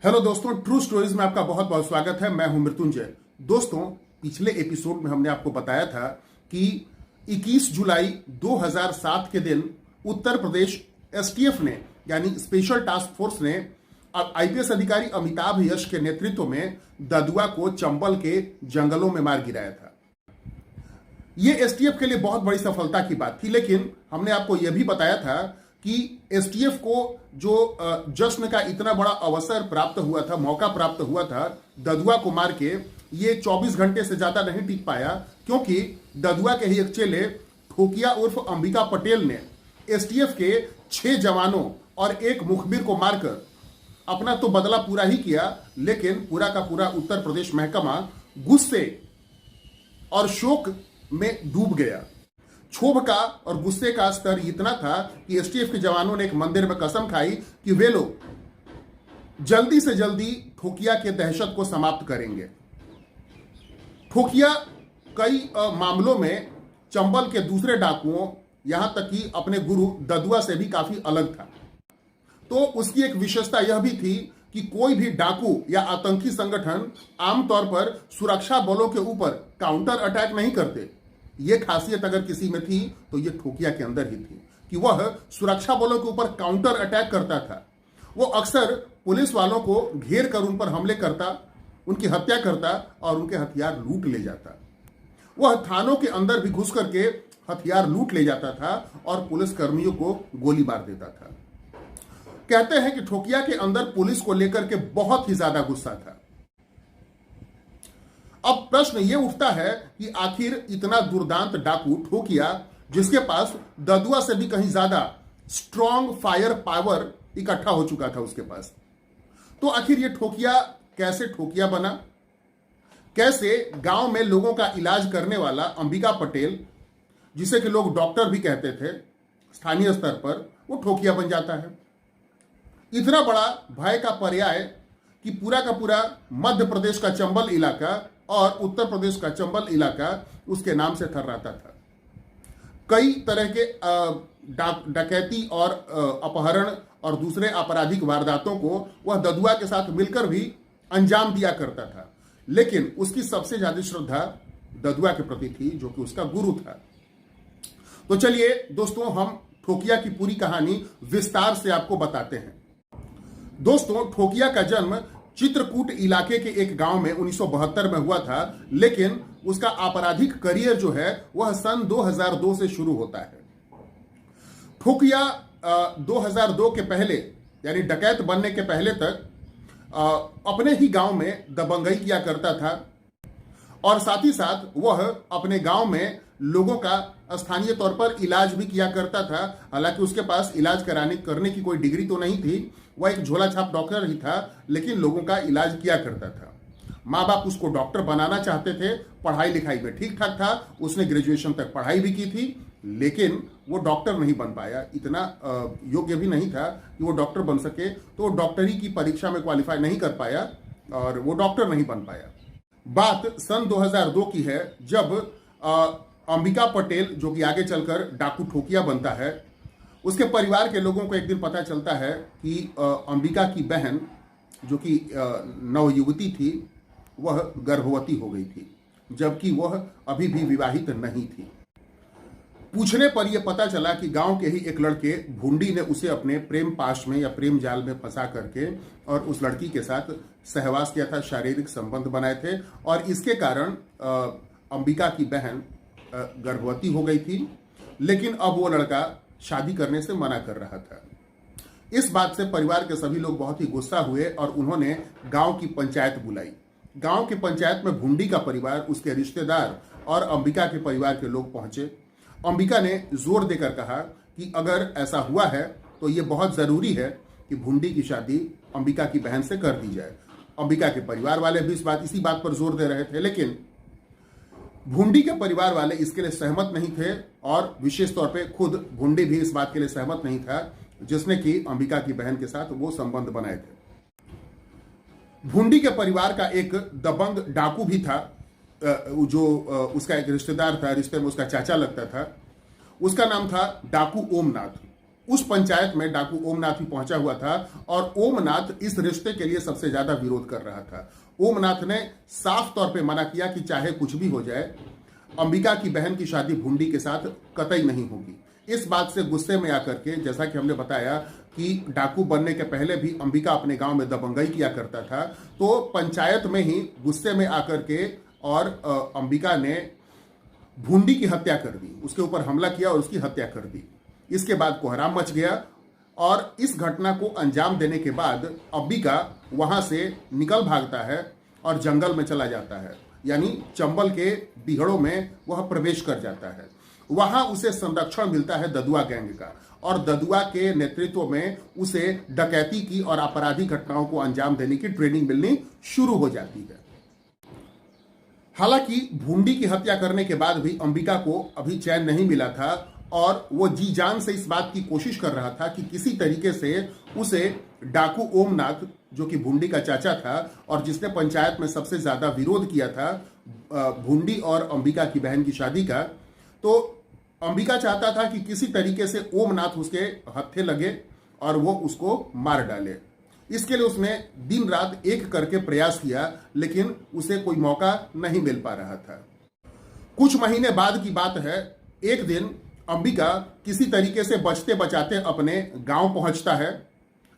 Hello दोस्तों, true stories में आपका बहुत बहुत स्वागत है। मैं हूं मृत्युंजय। दोस्तों, पिछले एपिसोड में हमने आपको बताया था कि 21 जुलाई 2007 के दिन उत्तर प्रदेश एसटीएफ ने यानी स्पेशल टास्क फोर्स ने आईपीएस अधिकारी अमिताभ यश के नेतृत्व में ददुआ को चंबल के जंगलों में मार गिराया था। ये एसटीएफ के लिए बहुत बड़ी सफलता की बात थी, लेकिन हमने आपको यह भी बताया था कि एसटीएफ को जो जश्न का इतना बड़ा अवसर प्राप्त हुआ था, मौका प्राप्त हुआ था ददुआ को मार के, ये 24 घंटे से ज्यादा नहीं टिक पाया, क्योंकि ददुआ के ही एक चेले ठोकिया उर्फ अंबिका पटेल ने एसटीएफ के 6 जवानों और एक मुखबिर को मारकर अपना तो बदला पूरा ही किया, लेकिन पूरा का पूरा उत्तर प्रदेश महकमा गुस्से और शोक में डूब गया। क्षोभ का और गुस्से का स्तर इतना था कि एसटीएफ के जवानों ने एक मंदिर में कसम खाई कि वे लोग जल्दी से जल्दी ठोकिया के दहशत को समाप्त करेंगे। ठोकिया कई मामलों में चंबल के दूसरे डाकुओं, यहां तक कि अपने गुरु ददुआ से भी काफी अलग था। तो उसकी एक विशेषता यह भी थी कि कोई भी डाकू या आतंकी संगठन आमतौर पर सुरक्षा बलों के ऊपर काउंटर अटैक नहीं करते। यह खासियत अगर किसी में थी तो यह ठोकिया के अंदर ही थी कि वह सुरक्षा बलों के ऊपर काउंटर अटैक करता था। वो अक्सर पुलिस वालों को घेर कर उन पर हमले करता, उनकी हत्या करता और उनके हथियार लूट ले जाता। वह थानों के अंदर भी घुस करके हथियार लूट ले जाता था और पुलिस कर्मियों को गोली मार देता था। कहते हैं कि ठोकिया के अंदर पुलिस को लेकर के बहुत ही ज्यादा गुस्सा था। अब प्रश्न यह उठता है कि आखिर इतना दुर्दांत डाकू ठोकिया, जिसके पास ददुआ से भी कहीं ज्यादा स्ट्रॉन्ग फायर पावर इकट्ठा हो चुका था उसके पास, तो आखिर यह ठोकिया कैसे ठोकिया बना? कैसे गांव में लोगों का इलाज करने वाला अंबिका पटेल, जिसे कि लोग डॉक्टर भी कहते थे स्थानीय स्तर पर, वो ठोकिया बन जाता है? इतना बड़ा भय का पर्याय कि पूरा का पूरा मध्य प्रदेश का चंबल इलाका और उत्तर प्रदेश का चंबल इलाका उसके नाम से थर्राता था। कई तरह के डकैती और अपहरण और दूसरे आपराधिक वारदातों को वह ददुआ के साथ मिलकर भी अंजाम दिया करता था, लेकिन उसकी सबसे ज्यादा श्रद्धा ददुआ के प्रति थी, जो कि उसका गुरु था। तो चलिए दोस्तों, हम ठोकिया की पूरी कहानी विस्तार से आपको बताते हैं। दोस्तों, ठोकिया का जन्म चित्रकूट इलाके के एक गांव में 1972 में हुआ था, लेकिन उसका आपराधिक करियर जो है वह सन 2002 से शुरू होता है। ठोकिया 2002 के पहले, यानी डकैत बनने के पहले तक अपने ही गांव में दबंगई किया करता था और साथ ही साथ वह अपने गांव में लोगों का स्थानीय तौर पर इलाज भी किया करता था। हालांकि उसके पास इलाज करने की कोई डिग्री तो नहीं थी, वह एक झोला छाप डॉक्टर ही था, लेकिन लोगों का इलाज किया करता था। माँ बाप उसको डॉक्टर बनाना चाहते थे, पढ़ाई लिखाई में ठीक ठाक था, उसने ग्रेजुएशन तक पढ़ाई भी की थी, लेकिन वो डॉक्टर नहीं बन पाया। इतना योग्य भी नहीं था कि वो डॉक्टर बन सके, तो वो डॉक्टरी की परीक्षा में क्वालिफाई नहीं कर पाया और वो डॉक्टर नहीं बन पाया। बात सन 2002 की है, जब अंबिका पटेल, जो कि आगे चलकर डाकू ठोकिया बनता है, उसके परिवार के लोगों को एक दिन पता चलता है कि अंबिका की बहन, जो कि नवयुवती थी, वह गर्भवती हो गई थी, जबकि वह अभी भी विवाहित नहीं थी। पूछने पर यह पता चला कि गांव के ही एक लड़के भुंडी ने उसे अपने प्रेम पाश में या प्रेम जाल में फंसा करके और उस लड़की के साथ सहवास किया था, शारीरिक संबंध बनाए थे, और इसके कारण अंबिका की बहन गर्भवती हो गई थी। लेकिन अब वो लड़का शादी करने से मना कर रहा था। इस बात से परिवार के सभी लोग बहुत ही गुस्सा हुए और उन्होंने गांव की पंचायत बुलाई। गांव की पंचायत में भुंडी का परिवार, उसके रिश्तेदार और अंबिका के परिवार के लोग पहुंचे। अंबिका ने जोर देकर कहा कि अगर ऐसा हुआ है तो ये बहुत जरूरी है कि भुंडी की शादी अंबिका की बहन से कर दी जाए। अंबिका के परिवार वाले भी इसी बात पर जोर दे रहे थे, लेकिन भुंडी के परिवार वाले इसके लिए सहमत नहीं थे और विशेष तौर पे खुद भुंडी भी इस बात के लिए सहमत नहीं था, जिसने कि अंबिका की बहन के साथ वो संबंध बनाए थे। भुंडी के परिवार का एक दबंग डाकू भी था, जो उसका एक रिश्तेदार था, रिश्ते में उसका चाचा लगता था। उसका नाम था डाकू ओमनाथ। उस पंचायत में डाकू ओमनाथ ही पहुंचा हुआ था और ओमनाथ इस रिश्ते के लिए सबसे ज्यादा विरोध कर रहा था। ओमनाथ ने साफ तौर पे मना किया कि चाहे कुछ भी हो जाए, अंबिका की बहन की शादी भुंडी के साथ कतई नहीं होगी। इस बात से गुस्से में आकर के, जैसा कि हमने बताया कि डाकू बनने के पहले भी अंबिका अपने गांव में दबंगई किया करता था, तो पंचायत में ही गुस्से में आकर के और अंबिका ने भुंडी की हत्या कर दी, उसके ऊपर हमला किया और उसकी हत्या कर दी। इसके बाद कोहराम मच गया और इस घटना को अंजाम देने के बाद अंबिका वहां से निकल भागता है और जंगल में चला जाता है, यानी चंबल के बिहड़ों में वह प्रवेश कर जाता है। वहां उसे संरक्षण मिलता है ददुआ गैंग का और ददुआ के नेतृत्व में उसे डकैती की और आपराधिक घटनाओं को अंजाम देने की ट्रेनिंग मिलनी शुरू हो जाती है। हालांकि भुंडी की हत्या करने के बाद भी अंबिका को अभी चैन नहीं मिला था और वो जी जान से इस बात की कोशिश कर रहा था कि किसी तरीके से उसे डाकू ओमनाथ, जो कि भुंडी का चाचा था और जिसने पंचायत में सबसे ज्यादा विरोध किया था भुंडी और अंबिका की बहन की शादी का, तो अंबिका चाहता था कि किसी तरीके से ओमनाथ उसके हत्थे लगे और वो उसको मार डाले। इसके लिए उसने दिन रात एक करके प्रयास किया, लेकिन उसे कोई मौका नहीं मिल पा रहा था। कुछ महीने बाद की बात है, एक दिन अंबिका किसी तरीके से बचते बचाते अपने गांव पहुंचता है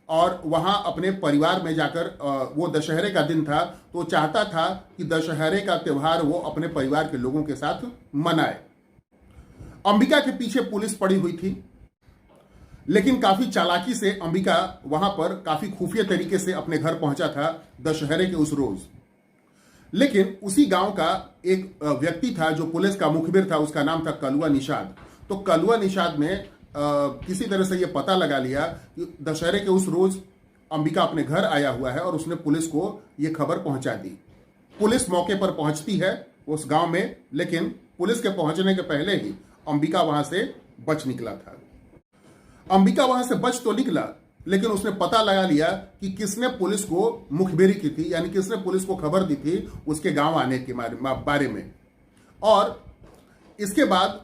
और वहां अपने परिवार में जाकर, वो दशहरे का दिन था तो चाहता था कि दशहरे का त्यौहार वो अपने परिवार के लोगों के साथ मनाए। अंबिका के पीछे पुलिस पड़ी हुई थी, लेकिन काफी चालाकी से अंबिका वहां पर काफी खुफिया तरीके से अपने घर पहुंचा था दशहरे के उस रोज। लेकिन उसी गांव का एक व्यक्ति था जो पुलिस का मुखबिर था, उसका नाम था कलुआ निषाद। तो कलुआ निषाद ने किसी तरह से यह पता लगा लिया कि दशहरे के उस रोज अंबिका अपने घर आया हुआ है और उसने पुलिस को यह खबर पहुंचा दी। पुलिस मौके पर पहुंचती है उस गांव में, लेकिन पुलिस के पहुंचने के पहले ही अंबिका वहां से बच निकला था। अंबिका वहां से बच तो निकला, लेकिन उसने पता लगा लिया कि किसने पुलिस को मुखबिरी की थी, यानी किसने पुलिस को खबर दी थी उसके गांव आने के बारे में। और इसके बाद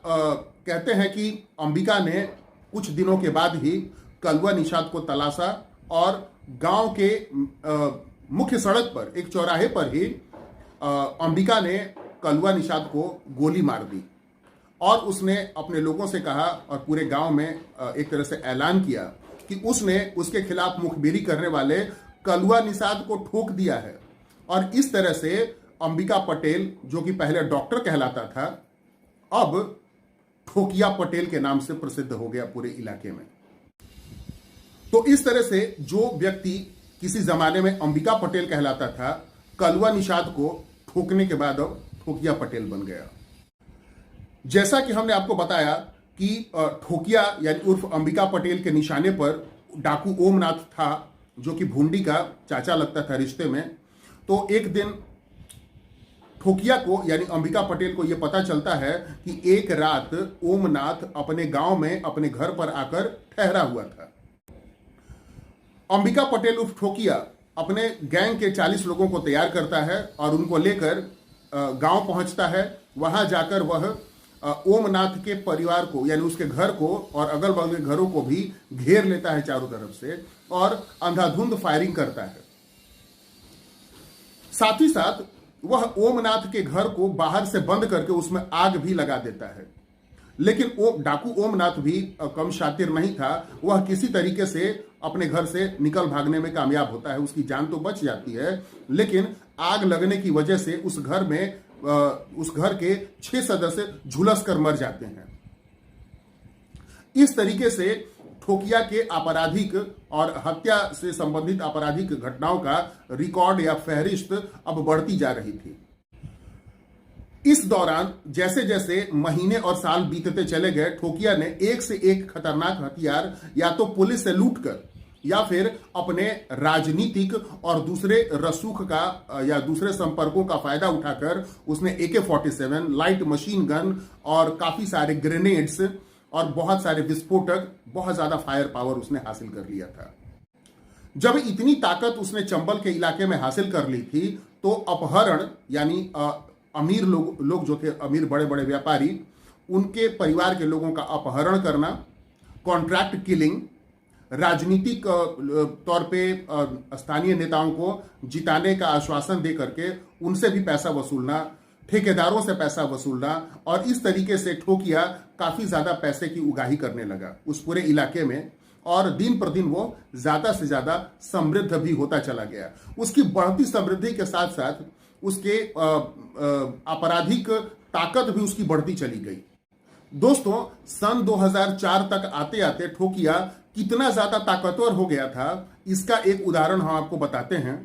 कहते हैं कि अंबिका ने कुछ दिनों के बाद ही कलुआ निषाद को तलाशा और गांव के मुख्य सड़क पर एक चौराहे पर ही अंबिका ने कलुआ निषाद को गोली मार दी और उसने अपने लोगों से कहा और पूरे गांव में एक तरह से ऐलान किया कि उसने उसके खिलाफ मुखबिरी करने वाले कलुआ निषाद को ठोक दिया है। और इस तरह से अंबिका पटेल, जो कि पहले डॉक्टर कहलाता था, अब ठोकिया पटेल के नाम से प्रसिद्ध हो गया पूरे इलाके में। तो इस तरह से जो व्यक्ति किसी जमाने में अंबिका पटेल कहलाता था, कलुआ निषाद को ठोकने के बाद अब ठोकिया पटेल बन गया। जैसा कि हमने आपको बताया कि ठोकिया यानी उर्फ अंबिका पटेल के निशाने पर डाकू ओमनाथ था, जो कि भुंडी का चाचा लगता था रिश्ते में। तो एक दिन ठोकिया को यानी अंबिका पटेल को यह पता चलता है कि एक रात ओमनाथ अपने गांव में अपने घर पर आकर ठहरा हुआ था। अंबिका पटेल उर्फ ठोकिया अपने गैंग के 40 लोगों को तैयार करता है और उनको लेकर गांव पहुंचता है। वहां जाकर वह ओमनाथ के परिवार को यानी उसके घर को और अगल बगल के घरों को भी घेर लेता है चारों तरफ से और अंधाधुंध फायरिंग करता है। साथ ही साथ वह ओमनाथ के घर को बाहर से बंद करके उसमें आग भी लगा देता है। लेकिन डाकू ओमनाथ भी कम शातिर नहीं था। वह किसी तरीके से अपने घर से निकल भागने में कामयाब होता है। उसकी जान तो बच जाती है, लेकिन आग लगने की वजह से उस घर के 6 सदस्य झुलस कर मर जाते हैं। इस तरीके से ठोकिया के आपराधिक और हत्या से संबंधित आपराधिक घटनाओं का रिकॉर्ड या फहरिस्त अब बढ़ती जा रही थी। इस दौरान जैसे जैसे महीने और साल बीतते चले गए, ठोकिया ने एक से एक खतरनाक हथियार या तो पुलिस से लूटकर या फिर अपने राजनीतिक और दूसरे रसूख का या दूसरे संपर्कों का फायदा उठाकर उसने AK-47, लाइट मशीन गन और काफी सारे ग्रेनेड्स और बहुत सारे विस्फोटक, बहुत ज्यादा फायर पावर उसने हासिल कर लिया था। जब इतनी ताकत उसने चंबल के इलाके में हासिल कर ली थी, तो अपहरण यानी अमीर लोग जो थे, अमीर बड़े बड़े व्यापारी, उनके परिवार के लोगों का अपहरण करना कॉन्ट्रैक्ट किलिंग, राजनीतिक तौर पे स्थानीय नेताओं को जिताने का आश्वासन दे करके उनसे भी पैसा वसूलना, ठेकेदारों से पैसा वसूलना, और इस तरीके से ठोकिया काफी ज्यादा पैसे की उगाही करने लगा उस पूरे इलाके में, और दिन पर दिन वो ज्यादा से ज्यादा समृद्ध भी होता चला गया। उसकी बढ़ती समृद्धि के साथ साथ उसके आपराधिक ताकत भी उसकी बढ़ती चली गई। दोस्तों, सन 2004 तक आते आते ठोकिया कितना ज्यादा ताकतवर हो गया था, इसका एक उदाहरण हम आपको बताते हैं।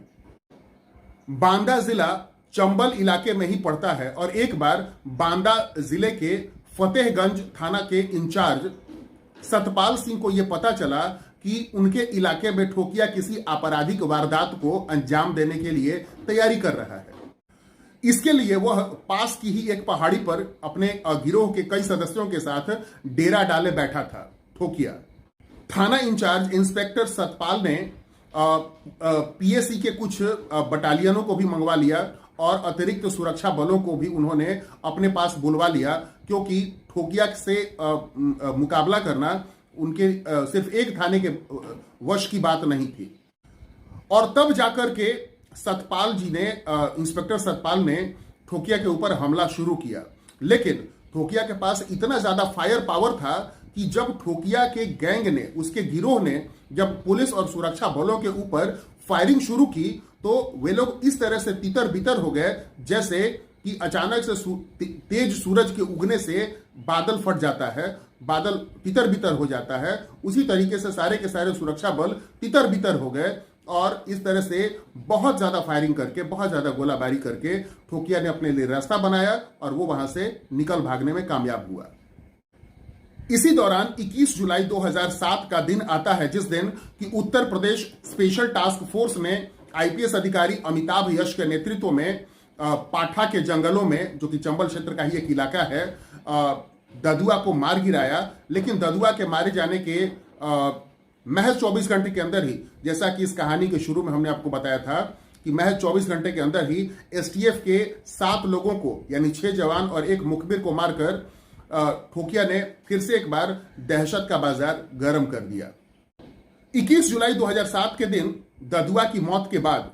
बांदा जिला चंबल इलाके में ही पड़ता है, और एक बार बांदा जिले के फतेहगंज थाना के इंचार्ज सतपाल सिंह को यह पता चला कि उनके इलाके में ठोकिया किसी आपराधिक वारदात को अंजाम देने के लिए तैयारी कर रहा है। इसके लिए वह पास की ही एक पहाड़ी पर अपने गिरोह के कई सदस्यों के साथ डेरा डाले बैठा था ठोकिया। थाना इंचार्ज इंस्पेक्टर सतपाल ने पीएसी के कुछ बटालियनों को भी मंगवा लिया और अतिरिक्त सुरक्षा बलों को भी उन्होंने अपने पास बुलवा लिया, क्योंकि ठोकिया से मुकाबला करना उनके सिर्फ एक थाने के वश की बात नहीं थी। और तब जाकर के इंस्पेक्टर सतपाल ने ठोकिया के ऊपर हमला शुरू किया। लेकिन ठोकिया के पास इतना ज्यादा फायर पावर था कि जब ठोकिया के गैंग ने, उसके गिरोह ने, जब पुलिस और सुरक्षा बलों के ऊपर फायरिंग शुरू की, तो वे लोग इस तरह से तितर बितर हो गए जैसे कि अचानक से तेज सूरज के उगने से बादल फट जाता है, बादल तितर बितर हो जाता है। उसी तरीके से सारे के सारे सुरक्षा बल तितर बितर हो गए, और इस तरह से बहुत ज्यादा फायरिंग करके, बहुत ज्यादा गोलाबारी करके ठोकिया ने अपने लिए रास्ता बनाया और वो वहां से निकल भागने में कामयाब हुआ। इसी दौरान 21 जुलाई 2007 का दिन आता है, जिस दिन कि Uttar Pradesh special task force ने आईपीएस अधिकारी अमिताभ यश के नेतृत्व में पाठा के जंगलों में, जो कि चंबल क्षेत्र का ही एक इलाका है, ददुआ को मार गिराया। लेकिन ददुआ के मारे जाने के महज 24 घंटे के अंदर ही, जैसा कि इस कहानी के शुरू में हमने आपको बताया था कि महज 24 घंटे के अंदर ही एसटीएफ के 7 लोगों को, यानी 6 जवान और 1 मुखबिर को मारकर ठोकिया ने फिर से एक बार दहशत का बाजार गर्म कर दिया। 21 जुलाई 2007 के दिन ददुआ की मौत के बाद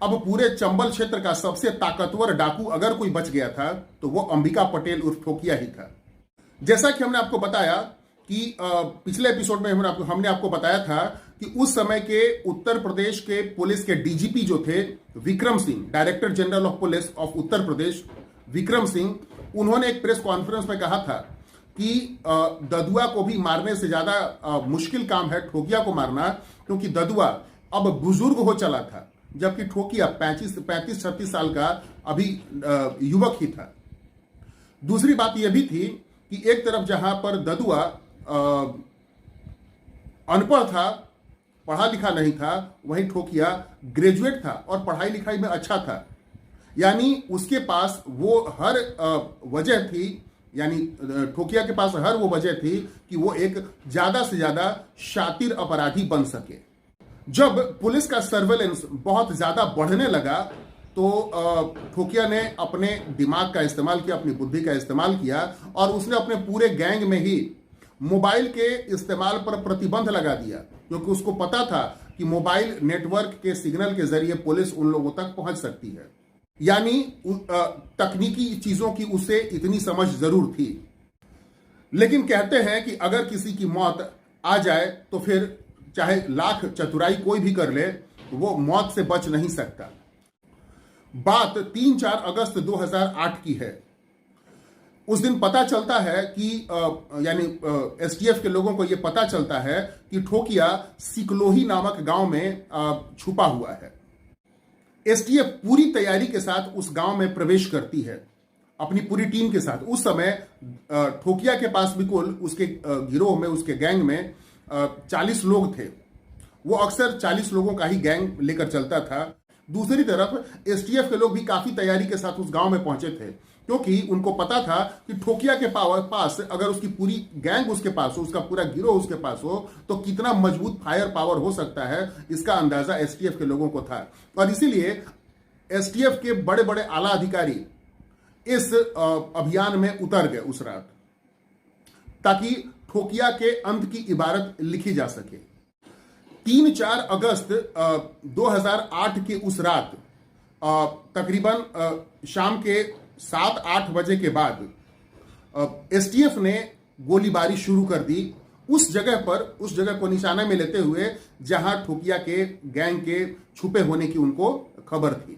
अब पूरे चंबल क्षेत्र का सबसे ताकतवर डाकू अगर कोई बच गया था तो वो अंबिका पटेल उर्फ ठोकिया ही था। जैसा कि हमने आपको बताया कि पिछले एपिसोड में हमने आपको बताया था कि उस समय के उत्तर प्रदेश के पुलिस के डीजीपी जो थे Vikram Singh, director general of police of Uttar Pradesh Vikram Singh, उन्होंने एक प्रेस कॉन्फ्रेंस में कहा था कि ददुआ को भी मारने से ज्यादा मुश्किल काम है ठोकिया को मारना, क्योंकि ददुआ अब बुजुर्ग हो चला था, जबकि ठोकिया 35-36 साल का अभी युवक ही था। दूसरी बात यह भी थी कि एक तरफ जहां पर ददुआ अनपढ़ था, पढ़ा लिखा नहीं था, वहीं ठोकिया ग्रेजुएट था और पढ़ाई लिखाई में अच्छा था। यानी उसके पास वो हर वजह थी, यानी ठोकिया के पास हर वो वजह थी कि वो एक ज्यादा से ज्यादा शातिर अपराधी बन सके। जब पुलिस का सर्वेलेंस बहुत ज्यादा बढ़ने लगा तो ठोकिया ने अपने दिमाग का इस्तेमाल किया, अपनी बुद्धि का इस्तेमाल किया, और उसने अपने पूरे गैंग में ही मोबाइल के इस्तेमाल पर प्रतिबंध लगा दिया, क्योंकि उसको पता था कि मोबाइल नेटवर्क के सिग्नल के जरिए पुलिस उन लोगों तक पहुंच सकती है। यानी तकनीकी चीजों की उसे इतनी समझ जरूर थी। लेकिन कहते हैं कि अगर किसी की मौत आ जाए तो फिर चाहे लाख चतुराई कोई भी कर ले, वो मौत से बच नहीं सकता। बात 3-4 अगस्त 2008 की है। उस दिन पता चलता है कि यानी एसटीएफ के लोगों को यह पता चलता है कि ठोकिया सिकलोही नामक गांव में छुपा हुआ है। एसटीएफ पूरी तैयारी के साथ उस गांव में प्रवेश करती है अपनी पूरी टीम के साथ। उस समय ठोकिया के पास भी कुल उसके गिरोह में, उसके गैंग में 40 लोग थे। वो अक्सर 40 लोगों का ही गैंग लेकर चलता था। दूसरी तरफ एसटीएफ के लोग भी काफी तैयारी के साथ उस गांव में पहुंचे थे, क्योंकि उनको पता था कि ठोकिया के पास अगर उसकी पूरी गैंग उसके पास हो, उसका पूरा गिरोह उसके पास हो, तो कितना मजबूत फायर पावर हो सकता है, इसका अंदाजा एसटीएफ के लोगों को था। और इसीलिए एसटीएफ के बड़े बड़े आला अधिकारी इस अभियान में उतर गए उस रात, ताकि ठोकिया के अंत की इबारत लिखी जा सके। 3-4 अगस्त 2008 के उस रात तकरीबन शाम के 7-8 बजे के बाद एसटीएफ ने गोलीबारी शुरू कर दी उस जगह को निशाना में लेते हुए जहां ठोकिया के गैंग के छुपे होने की उनको खबर थी।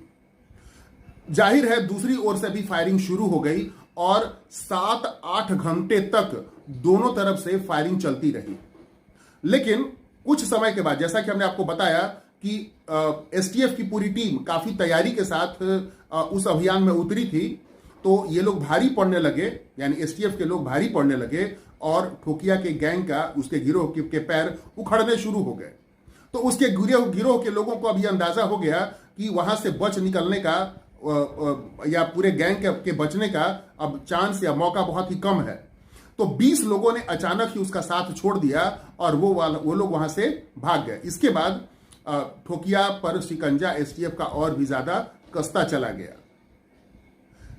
जाहिर है दूसरी ओर से भी फायरिंग शुरू हो गई और 7-8 घंटे तक दोनों तरफ से फायरिंग चलती रही। लेकिन कुछ समय के बाद, जैसा कि हमने आपको बताया कि एसटीएफ की पूरी टीम काफी तैयारी के साथ उस अभियान में उतरी थी, तो ये लोग भारी पड़ने लगे, यानी एसटीएफ के लोग भारी पड़ने लगे और ठोकिया के गैंग का, उसके गिरोह के पैर उखड़ने शुरू हो गए। तो उसके गिरोह के लोगों को अब यह अंदाजा हो गया कि वहां से बच निकलने का या पूरे गैंग के बचने का अब चांस या मौका बहुत ही कम है। तो 20 लोगों ने अचानक ही उसका साथ छोड़ दिया और वो लोग वहां से भाग गए। इसके बाद ठोकिया पर शिकंजा एसटीएफ का और भी ज्यादा कसता चला गया।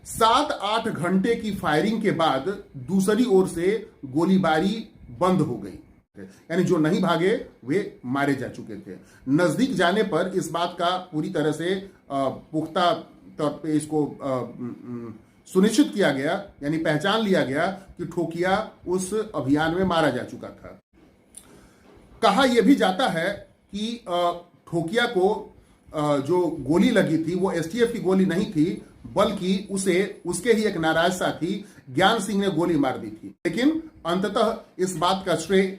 7-8 घंटे की फायरिंग के बाद दूसरी ओर से गोलीबारी बंद हो गई, यानी जो नहीं भागे वे मारे जा चुके थे। नजदीक जाने पर इस बात का पूरी तरह से पुख्ता तौर पे इसको सुनिश्चित किया गया, यानी पहचान लिया गया कि ठोकिया उस अभियान में मारा जा चुका था। कहा यह भी जाता है कि ठोकिया को जो गोली लगी थी वो एसटीएफ की गोली नहीं थी, बल्कि उसके ही एक नाराज साथी ज्ञान सिंह ने गोली मार दी थी। लेकिन अंततः इस बात का श्रेय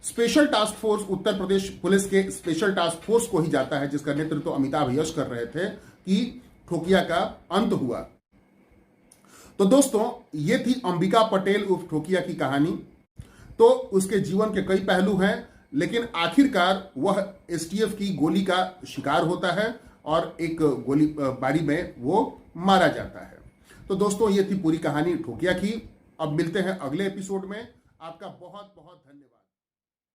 special task force, Uttar Pradesh police के स्पेशल टास्क फोर्स को ही जाता है, जिसका नेतृत्व अमिताभ यश कर रहे थे, कि ठोकिया का अंत हुआ। तो दोस्तों, ये थी अंबिका पटेल उर्फ ठोकिया की कहानी। तो उसके जीवन के कई पहलू हैं, लेकिन आखिरकार वह एसटीएफ की गोली का शिकार होता है और एक गोलीबारी में वो मारा जाता है। तो दोस्तों, ये थी पूरी कहानी ठोकिया की। अब मिलते हैं अगले एपिसोड में। आपका बहुत बहुत धन्यवाद।